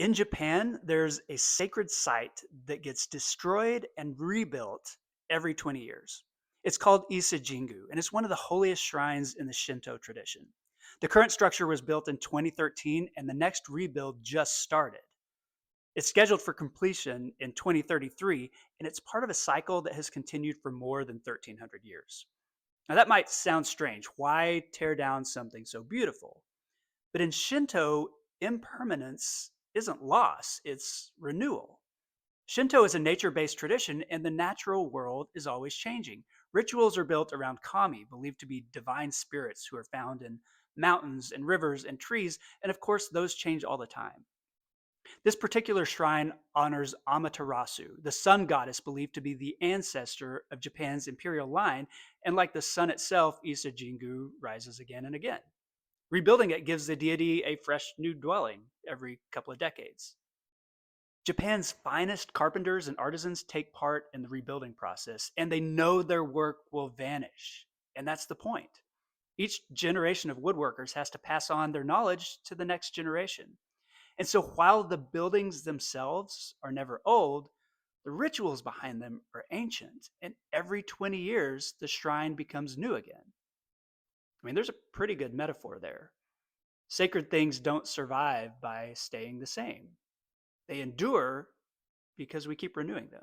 In Japan, there's a sacred site that gets destroyed and rebuilt every 20 years. It's called Ise Jingu, and it's one of the holiest shrines in the Shinto tradition. The current structure was built in 2013, and the next rebuild just started. It's scheduled for completion in 2033, and it's part of a cycle that has continued for more than 1,300 years. Now, that might sound strange. Why tear down something so beautiful? But in Shinto, impermanence isn't loss, it's renewal. Shinto is a nature based tradition, and the natural world is always changing. Rituals are built around kami, believed to be divine spirits who are found in mountains and rivers and trees, and of course, those change all the time. This particular shrine honors Amaterasu, the sun goddess believed to be the ancestor of Japan's imperial line, and like the sun itself, Ise Jingu rises again and again. Rebuilding it gives the deity a fresh new dwelling every couple of decades. Japan's finest carpenters and artisans take part in the rebuilding process, and they know their work will vanish. And that's the point. Each generation of woodworkers has to pass on their knowledge to the next generation. And so while the buildings themselves are never old, the rituals behind them are ancient. And every 20 years, the shrine becomes new again. I mean, there's a pretty good metaphor there. Sacred things don't survive by staying the same. They endure because we keep renewing them.